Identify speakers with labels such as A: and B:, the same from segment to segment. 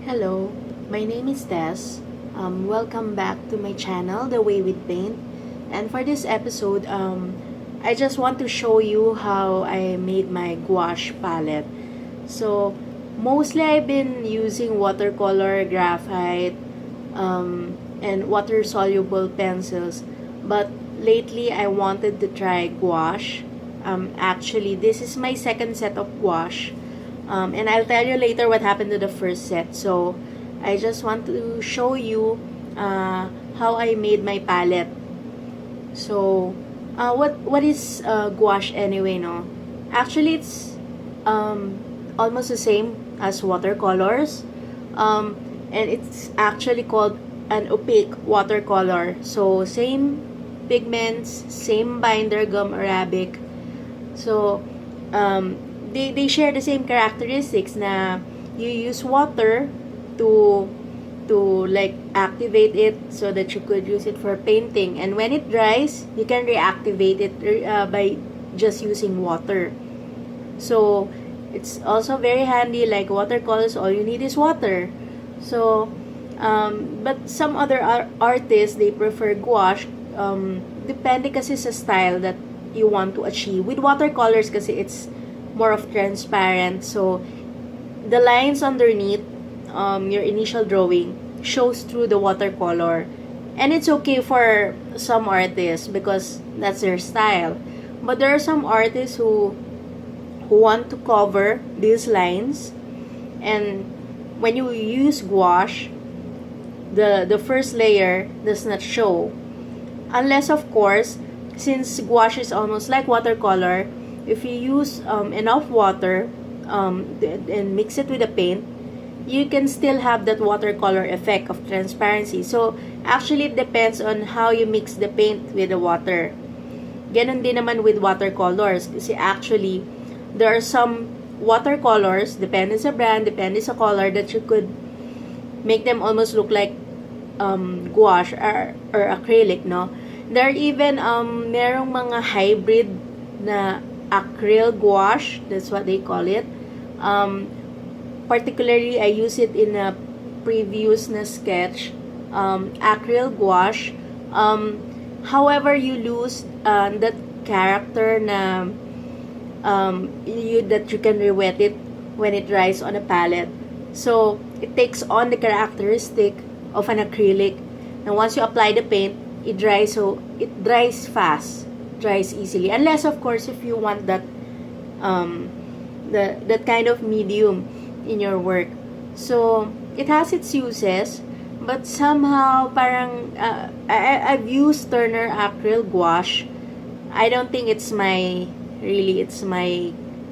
A: Hello, my name is Tess. Welcome back to my channel, The Way with Paint. And for this episode, I just want to show you how I made my gouache palette. So, mostly I've been using watercolor, graphite, and water-soluble pencils. But lately, I wanted to try gouache. Actually, this is my second set of gouache. And I'll tell you later what happened to the first set. So, I just want to show you how I made my palette. So, what is gouache anyway, no? Actually, it's almost the same as watercolors. And it's actually called an opaque watercolor. So, same pigments, same binder, gum arabic. So, they share the same characteristics na you use water to like activate it so that you could use it for painting, and when it dries you can reactivate it by just using water. So it's also very handy. Like watercolors, all you need is water. So but some other artists, they prefer gouache, depende kasi sa style that you want to achieve. With watercolors kasi it's more of transparent, so the lines underneath your initial drawing shows through the watercolor, and it's okay for some artists because that's their style. But there are some artists who want to cover these lines, and when you use gouache, the first layer does not show, unless of course, since gouache is almost like watercolor, if you use enough water and mix it with the paint, you can still have that watercolor effect of transparency. So, actually, it depends on how you mix the paint with the water. Ganon din naman with watercolors. Kasi actually, there are some watercolors, depende sa brand, depende sa color, that you could make them almost look like gouache or acrylic, no? There are even merong mga hybrid na Acryl gouache, that's what they call it. Particularly, I use it in a previous na sketch, Acryl gouache. However, you lose that character na that you can re-wet it when it dries on a palette. So, it takes on the characteristic of an acrylic. And once you apply the paint, it dries, so it dries fast, dries easily, unless of course if you want that that kind of medium in your work. So it has its uses, but somehow parang I've used Turner acryl gouache. I don't think it's my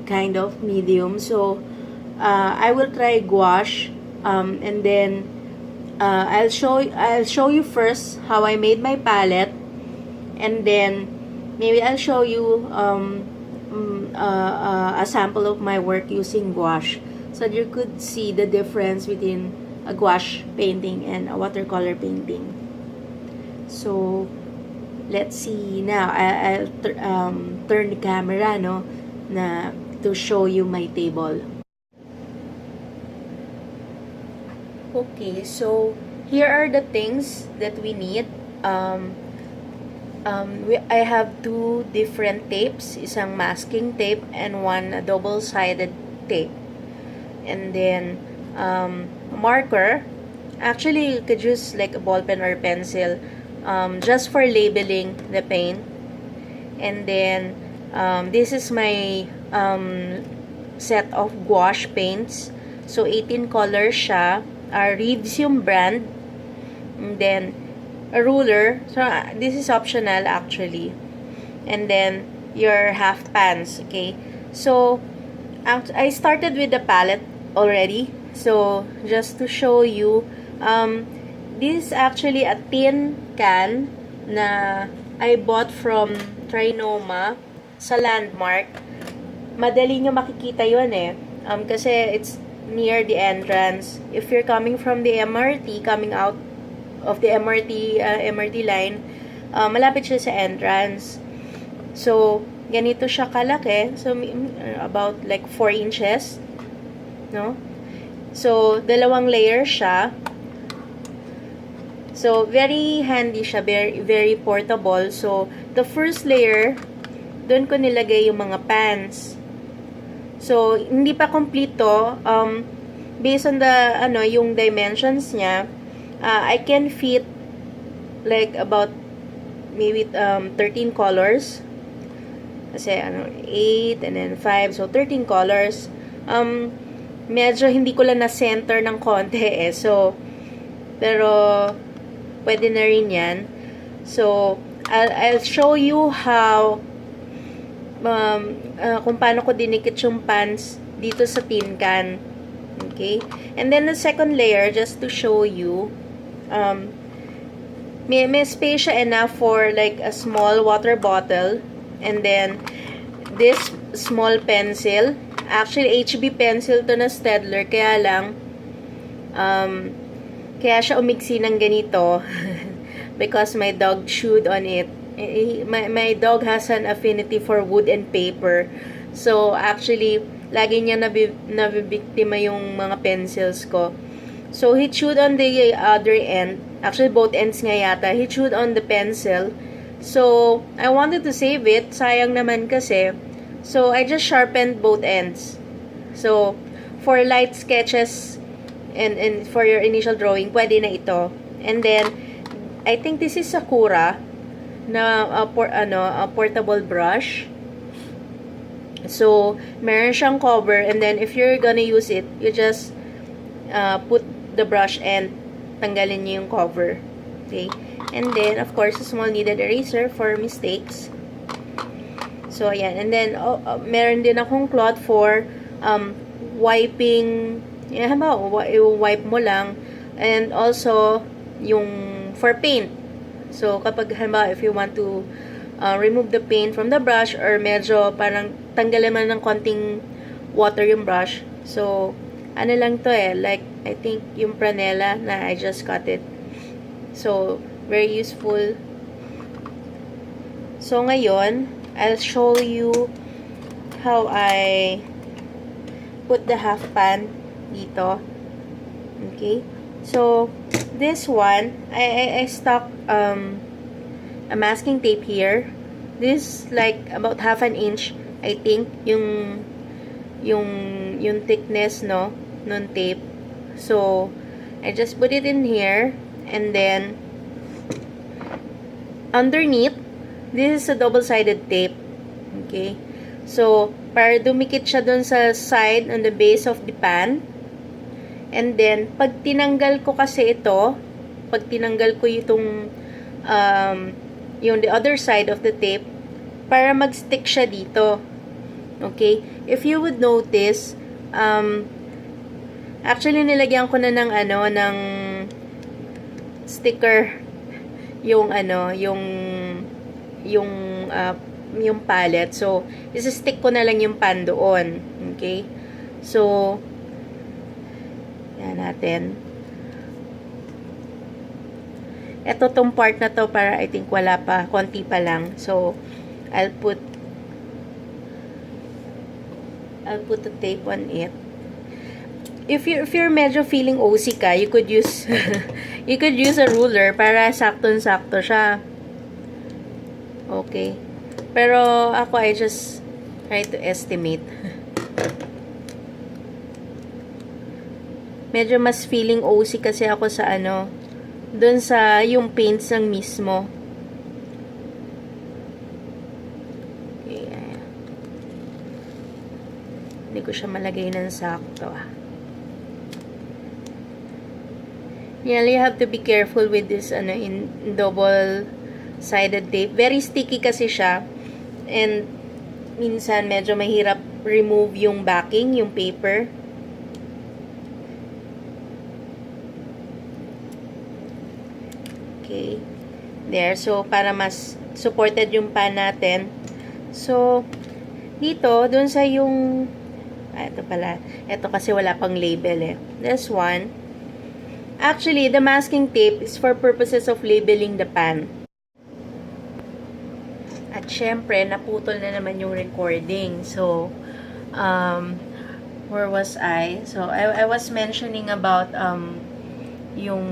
A: kind of medium, so I will try gouache, and then I'll show you first how I made my palette, and then maybe I'll show you a sample of my work using gouache, so that you could see the difference between a gouache painting and a watercolor painting. So, let's see now. I'll turn the camera, no, to show you my table. Okay, so here are the things that we need. I have two different tapes, isang masking tape and one double-sided tape. And then marker. Actually, you could use like a ball pen or pencil just for labeling the paint. And then this is my set of gouache paints. So 18 colors siya. Reeves yung brand. And then a ruler. So this is optional actually. And then your Halfpans. Okay. So I started with the palette already. So just to show you, this is actually a tin can na I bought from Trinoma sa Landmark. Madali nyo makikita yun eh. Kasi it's near the entrance. If you're coming from the MRT, coming out of the MRT line, malapit siya sa entrance. So, ganito siya kalaki. So, about like 4 inches. No? So, dalawang layer siya. So, very handy siya. Very, very portable. So, the first layer, doon ko nilagay yung mga pans. So, hindi pa complete to. Based on the, yung dimensions niya, I can fit like about maybe 13 colors. Kasi, 8 and then 5. So, 13 colors. Medyo hindi ko lang na-center ng konti eh. So, pero, pwede na rin yan. So, I'll show you how kung paano ko dinikit yung pans dito sa tin can. Okay? And then, the second layer, just to show you, may space siya enough for like a small water bottle. And then, this small pencil. Actually, HB pencil to na Staedtler. Kaya lang, kaya siya umigsi ng ganito. Because my dog chewed on it. My dog has an affinity for wood and paper. So, actually, lagi niya nabibiktima yung mga pencils ko. So, he chewed on the other end. Actually, both ends nga yata. He chewed on the pencil. So, I wanted to save it. Sayang naman kasi. So, I just sharpened both ends. So, for light sketches and for your initial drawing, pwede na ito. And then, I think this is Sakura na a portable brush. So, meron siyang cover. And then, if you're gonna use it, you just put the brush and tanggalin niyo yung cover. Okay? And then, of course, a small kneaded eraser for mistakes. So, ayan. And then, meron din akong cloth for wiping. Yan, wipe mo lang. And also, yung for paint. So, kapag, if you want to remove the paint from the brush or medyo parang tanggalin man ng konting water yung brush. So, ano lang to eh. Like, I think yung Pranella na I just cut it. So, very useful. So, ngayon, I'll show you how I put the half pan dito. Okay? So, this one, I stuck a masking tape here. This like about half an inch, I think, yung thickness, no, nun tape. So, I just put it in here, and then underneath, this is a double-sided tape. Okay? So, para dumikit siya dun sa side, on the base of the pan. And then, pag tinanggal ko kasi ito, pag tinanggal ko itong, yung the other side of the tape, para mag-stick siya dito. Okay? If you would notice, actually, nilagyan ko na ng, ng sticker, yung palette. So, isa-stick ko na lang yung pan doon. Okay? So, yan natin. Ito tong part na to para I think wala pa. Konti pa lang. So, I'll put the tape on it. If you're medyo feeling OC ka, you could use you could use a ruler para saktong-sakto siya. Okay. Pero ako, I just try to estimate. Medyo mas feeling OC kasi ako sa dun sa yung paints ng mismo. Okay. Hindi ko siya malagay ng sakto. Yeah, you have to be careful with this in double-sided tape. Very sticky kasi siya. And minsan medyo mahirap remove yung backing, yung paper. Okay. There. So, para mas supported yung pan natin. So, dito, dun sa yung ito pala. Ito kasi wala pang label eh. This one. Actually, the masking tape is for purposes of labeling the pan. At syempre, naputol na naman yung recording. So, where was I? So, I was mentioning about, yung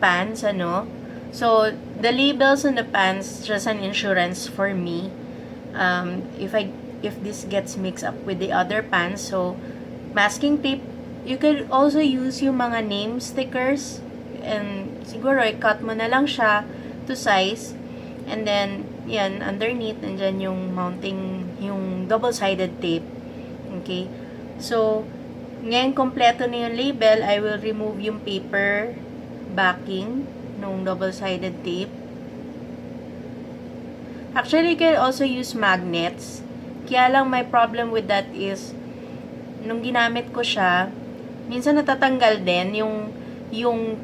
A: pants, ano. So, the labels on the pants, just an insurance for me. If this gets mixed up with the other pants, so, masking tape, you could also use yung mga name stickers, and siguro, i-cut mo na lang siya to size, and then, yan, underneath, nandyan yung mounting, yung double-sided tape. Okay? So, ngayon kompleto na yung label, I will remove yung paper backing nung double-sided tape. Actually, you can also use magnets. Kaya lang, my problem with that is, nung ginamit ko siya, minsan natatanggal din yung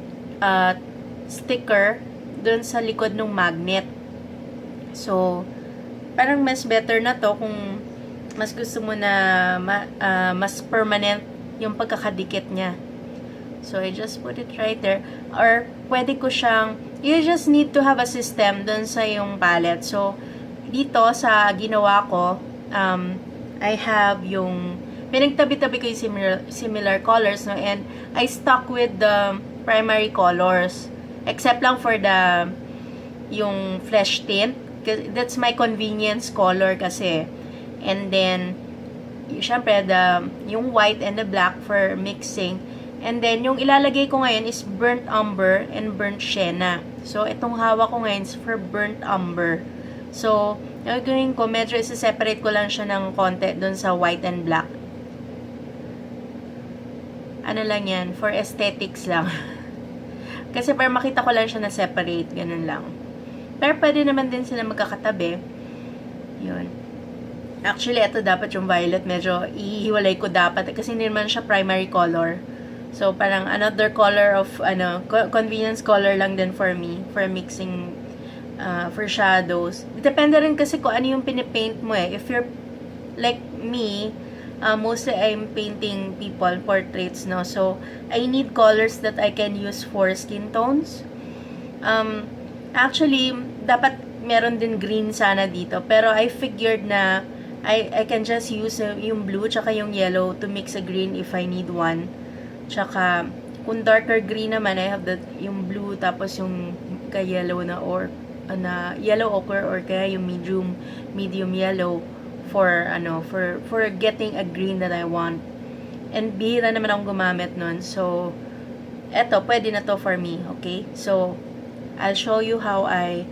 A: sticker dun sa likod ng magnet. So, parang mas better na to kung mas gusto mo na mas permanent yung pagkakadikit niya. So, I just put it right there. Or, pwede ko siyang, you just need to have a system dun sa yung palette. So, dito sa ginawa ko, I have yung, pinagtabi-tabi ko yung similar colors, no? And I stuck with the primary colors. Except lang for yung flesh tint. That's my convenience color kasi. And then, syempre, yung white and the black for mixing. And then, yung ilalagay ko ngayon is burnt umber and burnt sienna. So, itong hawak ko ngayon is for burnt umber. So, yung gawin ko, medyo isa-separate ko lang siya ng konti dun sa white and black. Ano lang yan, for aesthetics lang. Kasi para makita ko lang siya na separate, ganun lang. Pero pwede naman din sila magkakatabi. Yun. Actually, ito dapat yung violet, medyo ihiwalay ko dapat kasi hindi naman siya primary color. So, parang another color of, convenience color lang din for me, for mixing, for shadows. Depende rin kasi kung ano yung pinipaint mo eh. If you're like me, mostly I'm painting people, portraits, no? So, I need colors that I can use for skin tones. Actually, dapat meron din green sana dito, pero I figured na I can just use yung blue tsaka yung yellow to mix a green if I need one. Tsaka, kung darker green naman, I have yung blue tapos yung ka-yellow na or yellow ochre or kaya yung medium yellow for getting a green that I want. And bihira naman akong gumamit nun. So, eto, pwede na to for me. Okay? So, I'll show you how I